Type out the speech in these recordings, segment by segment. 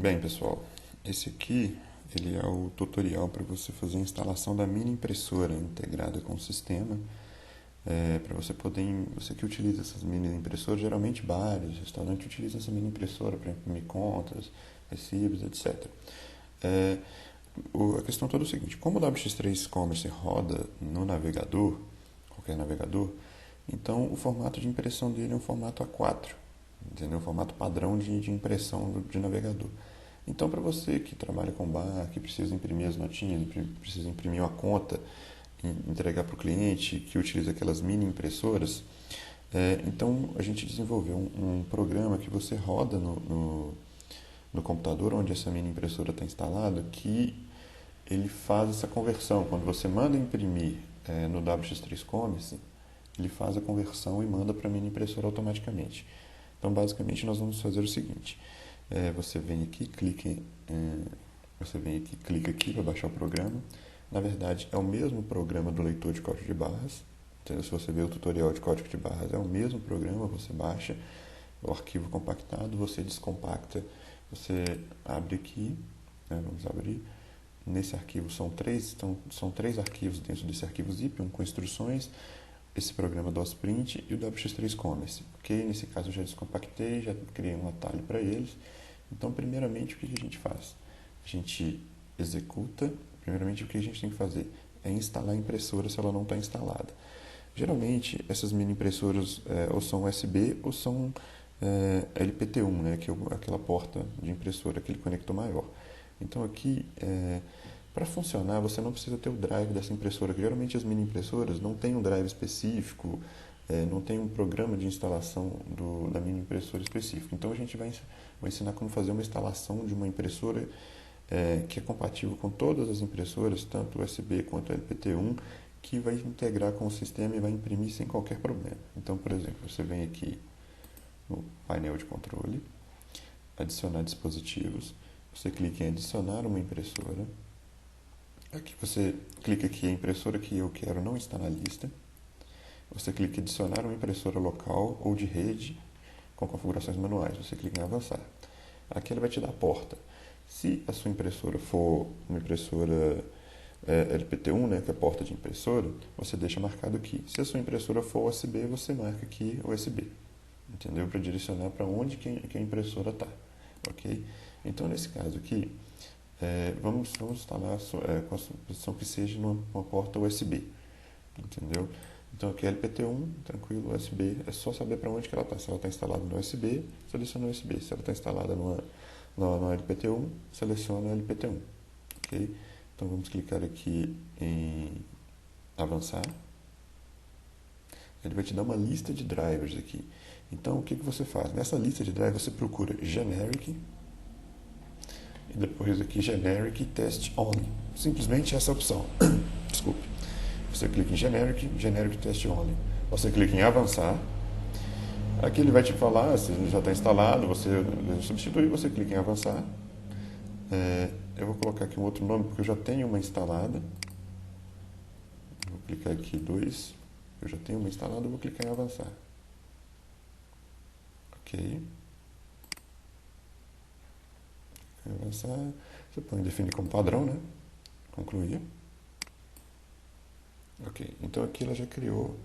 Bem, pessoal, esse aqui ele é o tutorial para você fazer a instalação da mini impressora integrada com o sistema. Para você poder, você que utiliza essas mini impressoras, geralmente bares, restaurantes utilizam essa mini impressora para imprimir contas, recibos, etc. A questão toda é o seguinte: como o WX3 Commerce roda no navegador, qualquer navegador, então o formato de impressão dele é um formato A4, entendeu? Um formato padrão de impressão de navegador. Então, para você que trabalha com bar, que precisa imprimir as notinhas, precisa imprimir uma conta, entregar para o cliente, que utiliza aquelas mini impressoras, então a gente desenvolveu um programa que você roda no computador onde essa mini impressora está instalada, que ele faz essa conversão. Quando você manda imprimir no WX3 Commerce, ele faz a conversão e manda para a mini impressora automaticamente. Então, basicamente, nós vamos fazer o seguinte: você vem aqui, clica aqui para baixar o programa. Na verdade, é o mesmo programa do leitor de código de barras. Então, se você ver o tutorial de código de barras, é o mesmo programa. Você baixa o arquivo compactado, você descompacta, você abre aqui, vamos abrir. Nesse arquivo são três arquivos dentro desse arquivo zip, um com instruções, esse programa DOSPrint e o WX3 Commerce. Ok? Nesse caso eu já descompactei, já criei um atalho para eles. Então, primeiramente, o que a gente faz? A gente executa. Primeiramente, o que a gente tem que fazer é instalar a impressora se ela não está instalada. Geralmente, essas mini impressoras ou são USB ou são LPT1, né, que é aquela porta de impressora, aquele conector maior. Então, aqui, para funcionar, você não precisa ter o drive dessa impressora, que geralmente as mini impressoras não têm um drive específico, não tem um programa de instalação da mini impressora específico. Então, a gente vai ensinar como fazer uma instalação de uma impressora que é compatível com todas as impressoras, tanto USB quanto LPT1, que vai integrar com o sistema e vai imprimir sem qualquer problema. Então, por exemplo, você vem aqui no painel de controle, adicionar dispositivos, você clica em adicionar uma impressora. Aqui você clica aqui, a impressora que eu quero não está na lista. Você clica em adicionar uma impressora local ou de rede com configurações manuais. Você clica em avançar. Aqui ele vai te dar a porta. Se a sua impressora for uma impressora LPT1, né, que é a porta de impressora, você deixa marcado aqui. Se a sua impressora for USB, você marca aqui USB. Entendeu? Para direcionar para onde que a impressora está. Ok? Então, nesse caso aqui, vamos instalar com a posição que seja numa porta USB. Entendeu? Então, aqui é LPT1, tranquilo, USB. É só saber para onde que ela está. Se ela está instalada no USB, seleciona o USB. Se ela está instalada no LPT1, seleciona LPT1. Ok? Então, vamos clicar aqui em avançar. Ele vai te dar uma lista de drivers aqui. Então, o que você faz? Nessa lista de drivers, você procura Generic e depois aqui Generic Test Only. Simplesmente essa opção. Desculpe. Você clica em Generic Test Only. Você clica em avançar. Aqui ele vai te falar se ele já está instalado, você substituir, você clica em avançar. Eu vou colocar aqui um outro nome porque eu já tenho uma instalada. Vou clicar aqui 2. Eu já tenho uma instalada, vou clicar em avançar. Ok. Avançar. Você pode definir como padrão, né? Concluir. Ok. Então aqui ela já criou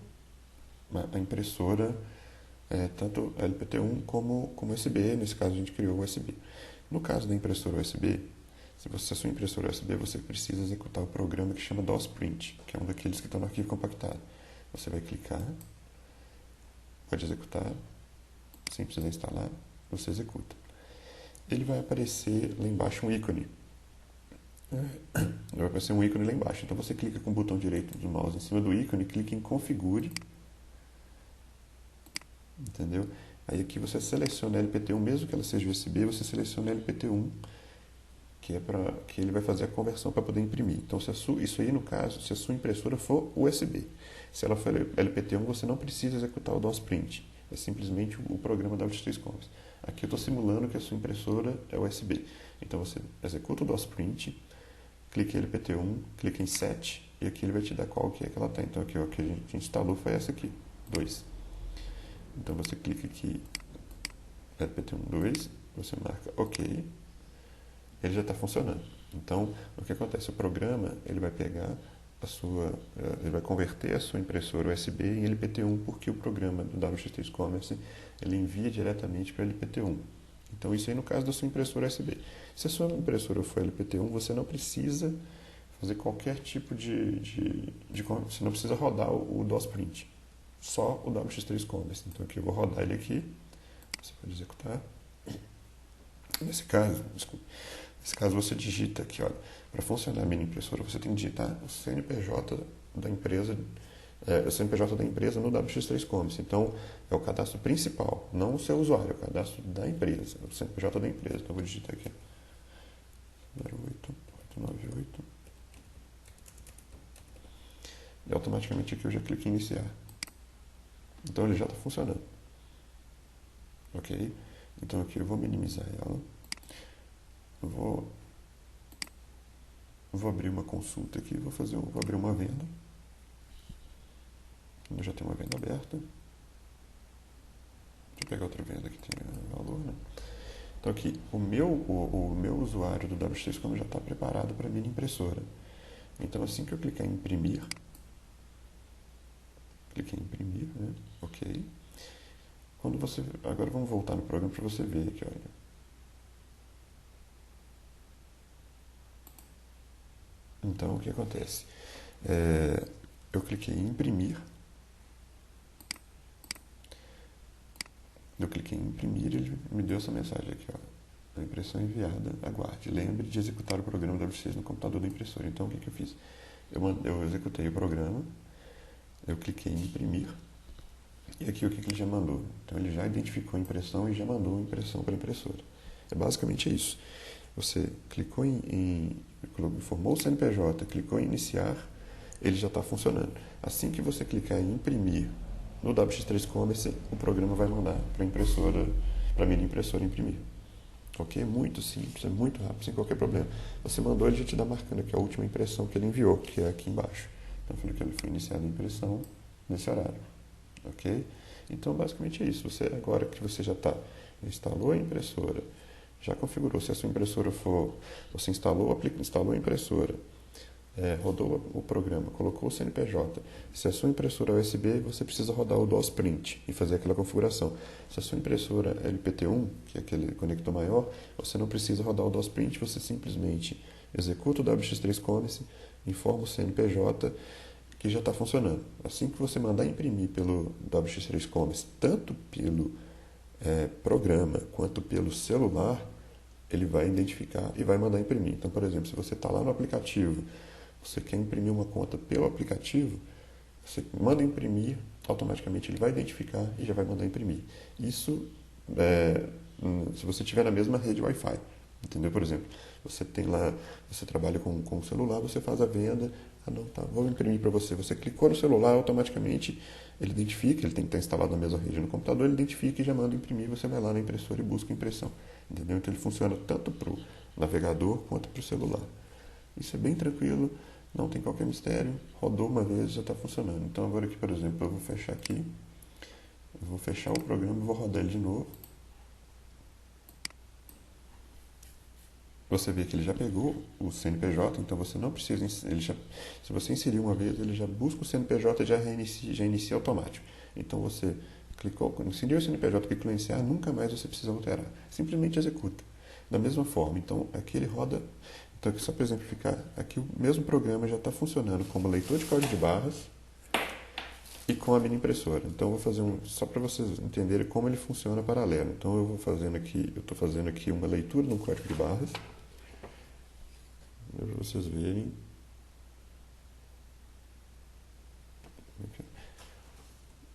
a impressora, tanto LPT1 como USB. Nesse caso a gente criou USB. No caso da impressora USB, se a sua impressora USB, você precisa executar o programa que chama DOSPrint, que é um daqueles que estão no arquivo compactado. Você vai clicar, pode executar, sem precisar instalar, você executa. Ele vai aparecer lá embaixo um ícone. Vai aparecer um ícone lá embaixo. Então você clica com o botão direito do mouse em cima do ícone, clica em configure. Entendeu? Aí aqui você seleciona LPT1, mesmo que ela seja USB, você seleciona LPT1, que ele vai fazer a conversão para poder imprimir. Então, isso aí, no caso, se a sua impressora for USB. Se ela for LPT1, você não precisa executar o DOSPrint. É simplesmente o programa da WX3 Commerce. Aqui eu estou simulando que a sua impressora é USB. Então, você executa o DOSPrint, clica em LPT1, clica em Set, e aqui ele vai te dar qual que é que ela está. Então, aqui, o que a gente instalou foi essa aqui, 2. Então, você clica aqui, LPT1, 2, você marca OK. ele já está funcionando. Então, o que acontece? O programa ele vai pegar ele vai converter a sua impressora USB em LPT1, porque o programa do WX3 Commerce ele envia diretamente para LPT1. Então, isso aí no caso da sua impressora USB. Se a sua impressora for LPT1, você não precisa fazer qualquer tipo você não precisa rodar o DOS Print, só o WX3 Commerce. Então, aqui eu vou rodar ele aqui, você pode executar. Nesse caso, você digita aqui, olha, para funcionar a mini impressora, você tem que digitar o CNPJ da empresa, o CNPJ da empresa no WX3 Commerce. Então, é o cadastro principal, não o seu usuário, é o cadastro da empresa, o CNPJ da empresa. Então, eu vou digitar aqui, 08898. E automaticamente aqui eu já clico em iniciar. Então, ele já está funcionando. Ok? Então, aqui eu vou minimizar ela. Vou abrir uma consulta aqui, vou abrir uma venda. Eu já tenho uma venda aberta. Deixa eu pegar outra venda que tem valor, né? Então aqui, o meu usuário do WX Commerce já está preparado para a minha impressora. Então assim que eu clicar em imprimir, cliquei em imprimir, né? Ok. Agora vamos voltar no programa para você ver aqui, olha. Então, o que acontece? Eu cliquei em imprimir. Ele me deu essa mensagem aqui, ó. A impressão enviada, aguarde. Lembre de executar o programa WX no computador da impressora. Então, o que eu fiz? Eu executei o programa, eu cliquei em imprimir, e aqui o que ele já mandou? Então, ele já identificou a impressão e já mandou a impressão para a impressora. É basicamente isso. Você clicou informou o CNPJ, clicou em iniciar, ele já está funcionando. Assim que você clicar em imprimir no WX3 Commerce, o programa vai mandar para a minha impressora imprimir. Ok? Muito simples, é muito rápido, sem qualquer problema. Você mandou, ele já te dá marcando aqui a última impressão que ele enviou, que é aqui embaixo. Então, eu falei que ele foi iniciada a impressão nesse horário. Ok? Então, basicamente é isso. Agora que você já instalou a impressora, já configurou, se a sua impressora você instalou a impressora, rodou o programa, colocou o CNPJ. Se a sua impressora é USB, você precisa rodar o DOS Print e fazer aquela configuração. Se a sua impressora é LPT1, que é aquele conector maior, você não precisa rodar o DOS Print, você simplesmente executa o WX3 Commerce, informa o CNPJ, que já está funcionando. Assim que você mandar imprimir pelo WX3 Commerce, tanto pelo programa quanto pelo celular, ele vai identificar e vai mandar imprimir. Então, por exemplo, se você está lá no aplicativo, você quer imprimir uma conta pelo aplicativo, você manda imprimir, automaticamente ele vai identificar e já vai mandar imprimir. Isso se você estiver na mesma rede Wi-Fi. Entendeu? Por exemplo, você trabalha com o celular, você faz a venda, vou imprimir para você. Você clicou no celular, automaticamente ele identifica, ele tem que estar instalado na mesma rede no computador, ele identifica e já manda imprimir, você vai lá na impressora e busca a impressão. Entendeu? Então ele funciona tanto para o navegador quanto para o celular. Isso é bem tranquilo, não tem qualquer mistério, rodou uma vez, já está funcionando. Então agora aqui, por exemplo, eu vou fechar aqui, eu vou fechar o programa e vou rodar ele de novo. Você vê que ele já pegou o CNPJ, então você não precisa, se você inserir uma vez, ele já busca o CNPJ e já inicia automático. Então você inseriu o CNPJ, clicou em iniciar, nunca mais você precisa alterar. Simplesmente executa. Da mesma forma, então aqui ele roda, então aqui só para exemplificar, aqui o mesmo programa já está funcionando como leitor de código de barras e com a mini impressora. Então eu vou fazer só para vocês entenderem como ele funciona paralelo. Então eu estou fazendo aqui uma leitura no código de barras, para vocês verem.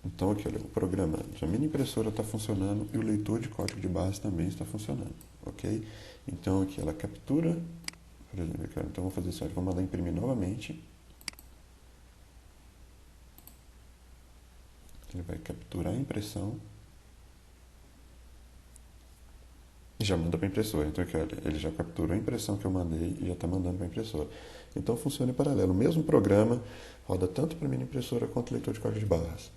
Então aqui, olha, o programa, a mini impressora está funcionando e o leitor de código de barras também está funcionando, ok? Então aqui ela captura, por exemplo, então vou fazer isso, vou mandar imprimir novamente. Ele vai capturar a impressão e já manda para a impressora. Então aqui, olha, ele já capturou a impressão que eu mandei e já está mandando para a impressora. Então funciona em paralelo. O mesmo programa roda tanto para a mini impressora quanto o leitor de código de barras.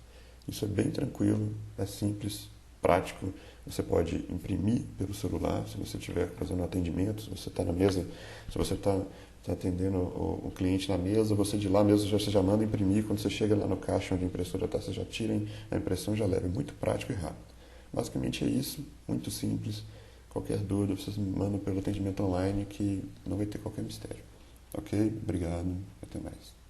Isso é bem tranquilo, é simples, prático. Você pode imprimir pelo celular, se você estiver fazendo um atendimento, se você está na mesa, se você está atendendo o cliente na mesa, você de lá mesmo você já manda imprimir, quando você chega lá no caixa onde a impressora está, você já tira a impressão e já leva. É muito prático e rápido. Basicamente é isso, muito simples. Qualquer dúvida, vocês me mandam pelo atendimento online que não vai ter qualquer mistério. Ok? Obrigado. Até mais.